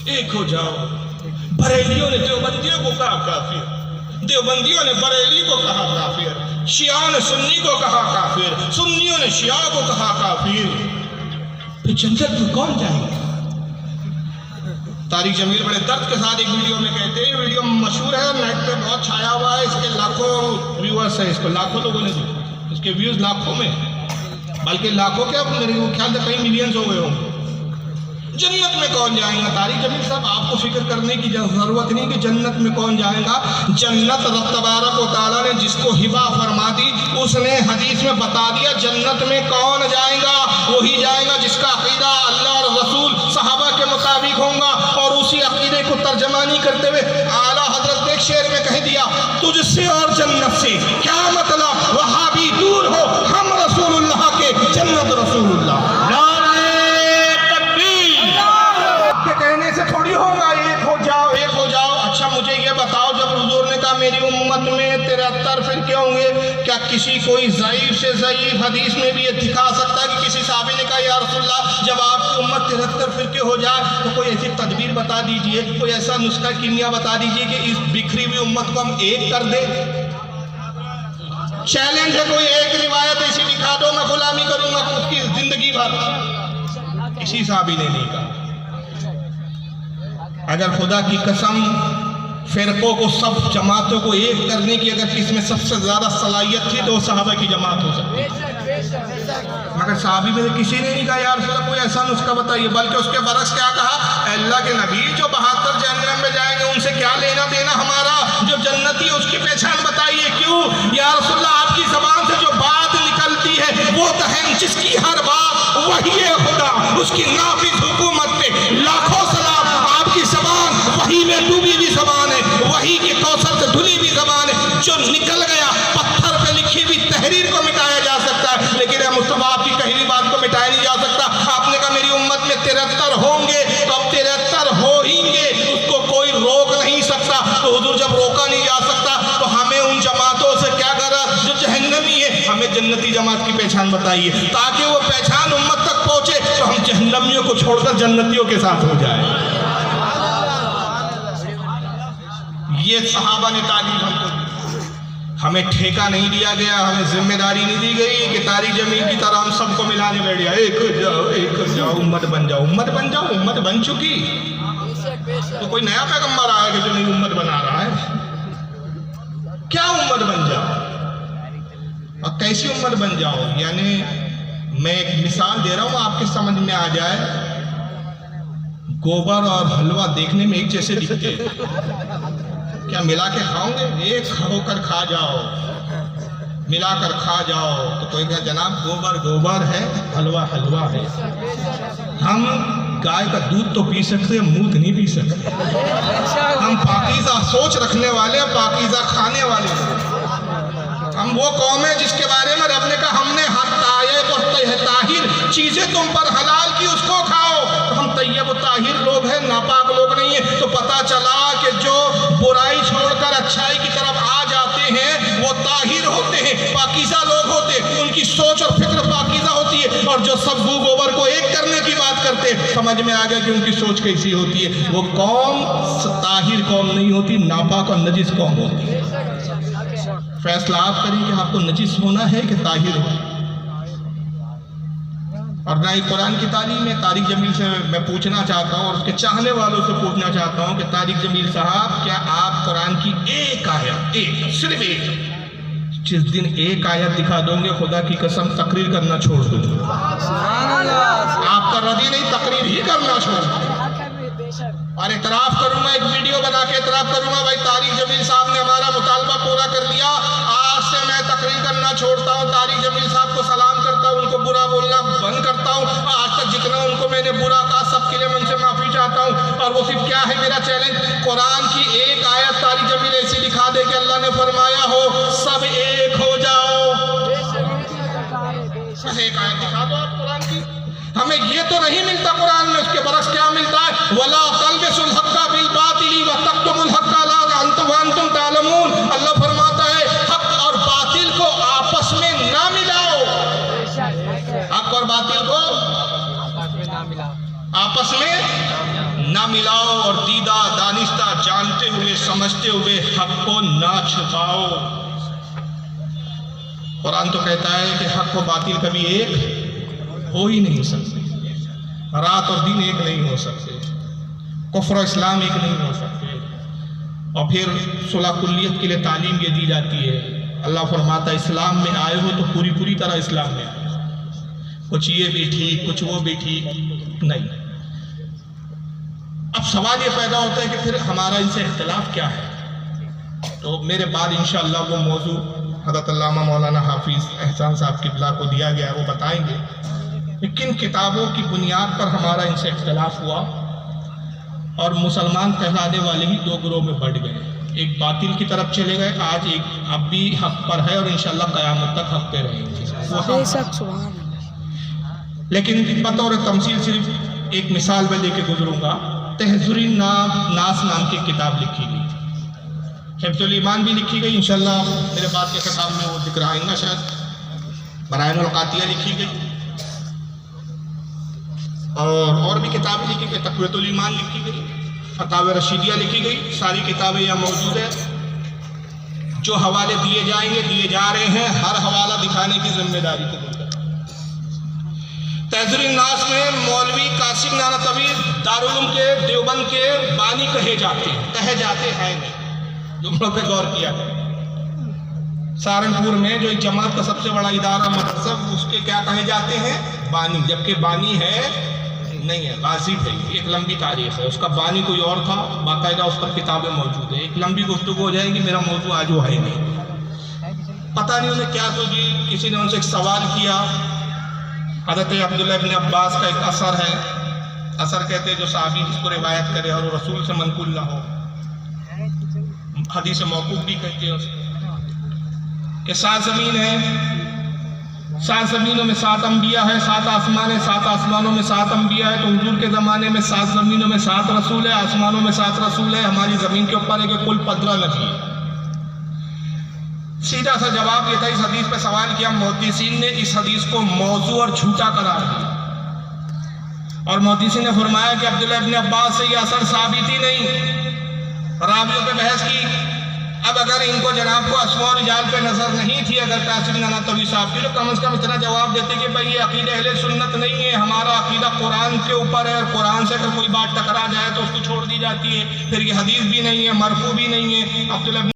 ایک ہو جاؤ۔ بریلیوں نے دیوبندیوں کو کہا کافر، دیوبندیوں نے بریلی کو کہا کافر، شیعہ نے سنی کو کہا کافر، سنیوں نے شیعہ کو کہا کافر۔ پھر جنت میں کون جائے گا؟ طارق جمیل بڑے درد کے ساتھ ایک ویڈیو میں کہتے ہیں، ویڈیو مشہور ہے، نیٹ پہ بہت چھایا ہوا ہے، اس کے لاکھوں ویورز ہیں، اس کو لاکھوں لوگوں نے دیکھا، اس کے ویوز لاکھوں میں، بلکہ لاکھوں کیا میرے خیال سے کئی ملینز ہو گئے ہوں۔ جنت میں کون جائیں گا؟ طارق جمیل صاحب آپ کو فکر کرنے کی ضرورت نہیں کہ جنت میں کون جائے گا۔ جنت رب تبارک و تعالیٰ نے جس کو ہبہ فرما دی، اس نے حدیث میں بتا دیا جنت میں کون جائے گا۔ وہی جائے گا جس کا عقیدہ اللہ اور رسول صحابہ کے مطابق ہوگا، اور اسی عقیدے کو ترجمانی کرتے ہوئے اعلیٰ حضرت نے ایک شعر میں کہہ دیا، تجھ سے اور جنت سے کیا مطلب، وہاں بھی دور ہو ہم رسول اللہ کے، جنت رسول اللہ۔ کہنے سے تھوڑی ہوگا ایک ہو جاؤ ایک ہو جاؤ۔ اچھا مجھے یہ بتاؤ، جب حضور نے کہا میری امت میں 73 فرقے ہوں گے، کیا کسی کوئی ضعیف سے ضعیف حدیث میں بھی یہ دکھا سکتا ہے کہ کسی صحابی نے کہا یا رسول اللہ جب آپ کی امت 73 فرقے ہو جائے تو کوئی ایسی تدبیر بتا دیجئے، کوئی ایسا نسخہ کیمیا بتا دیجئے کہ اس بکھری ہوئی امت کو ہم ایک کر دیں؟ چیلنج ہے، کوئی ایک روایت ایسی دکھا دو، میں غلامی کروں گا خود کی زندگی بھر۔ کسی صحابی نے نہیں کہا۔ اگر خدا کی قسم فرقوں کو سب جماعتوں کو ایک کرنے کی اگر کس میں سب سے زیادہ صلاحیت تھی تو وہ صحابہ کی جماعت ہو سکتی، مگر صحابی میں سے کسی نے نہیں کہا یا رسول اللہ کوئی ایسا نسخہ بتائیے، بلکہ اس کے برعکس کیا کہا، اے اللہ کے نبی جو 72 جہنم میں جائیں گے ان سے کیا لینا دینا ہمارا، جو جنتی اس کی پہچان بتائیے۔ کیوں یا رسول اللہ آپ کی زبان سے جو بات نکلتی ہے وہ تو ہے جس کی ہر بات وحی خدا، اس کی نافذ حکومت پہ لاکھوں سلام۔ آپ کی زبان وحی میں ڈوبی بھی زبان ہے، وحی کے کوثر سے دھلی بھی زبان ہے، جو نکل گیا پتھر پہ لکھی بھی تحریر کو مٹایا جا سکتا ہے، لیکن اے مصطفیٰ آپ کی کہی ہوئی بات کو مٹایا نہیں جا سکتا۔ آپ نے کہا میری امت میں 73 ہوں گے تو اب 73 ہو ہی گے، اس کو کوئی روک نہیں سکتا۔ تو حضور جب روکا نہیں جا سکتا تو ہمیں ان جماعتوں سے کیا کرا جو جہنمی ہے، ہمیں جنتی جماعت کی پہچان بتائیے تاکہ وہ پہچان امت تک پہنچے تو ہم جہنمیوں کو چھوڑ کر جنتیوں کے ساتھ ہو جائے۔ یہ صحابہ نے تعلیم ہم کو دی، ہمیں ٹھیکہ نہیں دیا گیا، ہمیں ذمہ داری نہیں دی گئی کہ طارق جمیل کی طرح ہم سب کو ملانے بیٹھ جائے، ایک ہو جاؤ امت بن جاؤ۔ امت بن جاؤ، امت بن چکی، تو کوئی نیا پیغمبر آیا کہ جو نئی امت بنا رہا ہے؟ کیا امت بن جاؤ اور کیسی امت بن جاؤ؟ یعنی میں ایک مثال دے رہا ہوں آپ کے سمجھ میں آ جائے، گوبر اور حلوہ دیکھنے میں ایک جیسے دکھتے ہیں، کیا ملا کے کھاؤں گے؟ ایک ہو کر کھا جاؤ، ملا کر کھا جاؤ تو کوئی کہا جناب گوبر گوبر ہے، حلوہ حلوہ ہے۔ ہم گائے کا دودھ تو پی سکتے ہیں، مونگ نہیں پی سکتے۔ ہم پاکیزہ سوچ رکھنے والے ہیں، پاکیزہ کھانے والے ہیں۔ ہم وہ قوم ہے جس کے بارے میں رب نے کہا ہم نے ہر طیب اور طاہر چیزیں تم پر حلال کی، اس کو کھاؤ۔ تو ہم طیب و طاہر لوگ ہیں، ناپاک لوگ نہیں ہیں۔ تو پتہ چلا کہ جو برائی چھوڑ کر اچھائی کی طرف آ جاتے ہیں وہ طاہر ہوتے ہیں، پاکیزہ لوگ ہوتے ہیں، ان کی سوچ اور فکر پاکیزہ ہوتی ہے۔ اور جو سب گوبر کو ایک کرنے کی بات کرتے ہیں، سمجھ میں آ گیا کہ ان کی سوچ کیسی ہوتی ہے۔ وہ قوم طاہر قوم نہیں ہوتی، ناپاک اور نجس قوم ہوتی ہے۔ فیصلہ آپ کریں کہ آپ کو نجس ہونا ہے کہ طاہر ہو۔ اور نہ ہی قرآن کی تعلیم ہے۔ طارق جمیل سے میں پوچھنا چاہتا ہوں اور اس کے چاہنے والوں سے پوچھنا چاہتا ہوں کہ طارق جمیل صاحب کیا آپ قرآن کی ایک آیت، ایک صرف ایک، جس دن ایک آیت دکھا دوں گے خدا کی قسم تقریر کرنا چھوڑ دوں گا؟ آپ کا ردی نہیں، تقریر ہی کرنا چھوڑ دوں گا اور اعتراف کروں گا، ایک ویڈیو بنا کے اعتراف کروں گا بھائی طارق جمیل صاحب نے ہمارا مطالبہ پورا کر دیا، آج سے میں تقریر کرنا چھوڑتا ہوں، طارق جمیل صاحب کو سلام کرتا ہوں، ان کو برا بولنا بند کرتا ہوں۔ آج تک جتنا ان کو میں نے برا کہا سب کے لیے میں ان سے معافی چاہتا ہوں۔ اور وہ صرف کیا ہے میرا چیلنج، قرآن کی ایک آیت طارق جمیل ایسی دکھا دے کہ اللہ نے فرمایا ہو سب ایک ہو جاؤ، بس ایک آیت دکھا دو آپ قرآن کی۔ ہمیں یہ تو نہیں ملتا قرآن میں، اس کے برعکس کیا ملتا ہے، وَلَا تَلْبِسُوا الْحَقَّ بِالْبَاطِلِ وَتَكْتُمُوا الْحَقَّ وَأَنْتُمْ تَعْلَمُونَ۔ اللہ فرماتا ہے حق اور باطل کو آپس میں نہ ملاؤ، حق اور باطل کو آپس میں نہ ملاؤ اور دیدہ دانستہ جانتے ہوئے سمجھتے ہوئے حق کو نہ چھپاؤ۔ قرآن تو کہتا ہے کہ حق و باطل کبھی ایک ہو ہی نہیں سکتے، رات اور دن ایک نہیں ہو سکتے، کفر و اسلام ایک نہیں ہو سکتے۔ اور پھر صلح کلیت کے لیے تعلیم یہ دی جاتی ہے، اللہ فرماتا ہے اسلام میں آئے ہو تو پوری طرح اسلام میں آئے، کچھ یہ بھی ٹھیک کچھ وہ بھی ٹھیک نہیں۔ اب سوال یہ پیدا ہوتا ہے کہ پھر ہمارا ان سے اختلاف کیا ہے؟ تو میرے بعد انشاءاللہ وہ موضوع حضرت علامہ مولانا حافظ احسان صاحب قبلہ کو دیا گیا ہے، وہ بتائیں گے کہ کن کتابوں کی بنیاد پر ہمارا ان سے اختلاف ہوا اور مسلمان کہلانے والے ہی دو گروہ میں بٹ گئے، ایک باطل کی طرف چلے گئے، آج ایک اب بھی حق پر ہے اور انشاءاللہ قیامت تک حق پہ رہیں گے۔ لیکن بطور تمثیل صرف ایک مثال میں دے کے گزروں گا۔ تحذر الناس نام کی کتاب لکھی گئی، حفظ الایمان بھی لکھی گئی، انشاءاللہ میرے بعد کے خطاب میں وہ ذکر آئیں گا، شاید برائن القاطیہ لکھی گئی اور بھی کتابیں لکھی گئی، تقویۃ الایمان لکھی گئی، فتاوی رشیدیہ لکھی گئی، ساری کتابیں یہاں موجود ہیں۔ جو حوالے دیے جائیں گے دیے جا رہے ہیں، ہر حوالہ دکھانے کی ذمہ داری کو لے کر۔ تحذر الناس میں مولوی قاسم نانوتوی دارالعلوم کے دیوبند کے بانی کہے جاتے ہیں نہیں، جملوں پہ غور کیا ہے۔ سہارنپور میں جو ایک جماعت کا سب سے بڑا ادارہ مذہب، اس کے کیا کہے جاتے ہیں؟ بانی، جبکہ بانی ہے نہیں ہے، غازب ہے، ایک لمبی تاریخ ہے، اس کا بانی کوئی اور تھا، باقاعدہ اس پر کتابیں موجود ہیں، ایک لمبی گفتگو ہو جائے گی، میرا موضوع آج وہ ہے نہیں، پتہ نہیں انہیں کیا سوچی۔ کسی نے ان سے ایک سوال کیا، حضرت عبداللہ ابن عباس کا ایک اثر ہے، اثر کہتے ہیں جو صحابی جس کو روایت کرے اور وہ رسول سے منقول نہ ہو، حدیث موقوف بھی کہتے ہیں اس کو، کہ 7 زمین ہے، 7 زمینوں میں 7 انبیاء ہے، 7 آسمان ہے، 7 آسمانوں میں 7 انبیاء ہے، تو حضور کے زمانے میں 7 زمینوں میں 7 رسول ہے، آسمانوں میں 7 رسول ہے، ہماری زمین کے اوپر ہے کہ کل 15 نبی ہے۔ سیدھا سا جواب یہ تھا، اس حدیث پہ سوال کیا، محدثین نے اس حدیث کو موضوع اور جھوٹا قرار دیا، اور محدثین نے فرمایا کہ عبداللہ ابن عباس سے یہ اثر ثابت ہی نہیں، راویوں پہ بحث کی۔ اب اگر ان کو جناب کو اسماء و رجال پہ نظر نہیں تھی، اگر قاسم نانوتوی صاحب کی، تو کم از کم اتنا جواب دیتے کہ بھائی یہ عقیدہ اہل سنت نہیں ہے، ہمارا عقیدہ قرآن کے اوپر ہے، اور قرآن سے اگر کوئی بات ٹکرا جائے تو اس کو چھوڑ دی جاتی ہے، پھر یہ حدیث بھی نہیں ہے، مرفوع بھی نہیں ہے۔ عبداللہ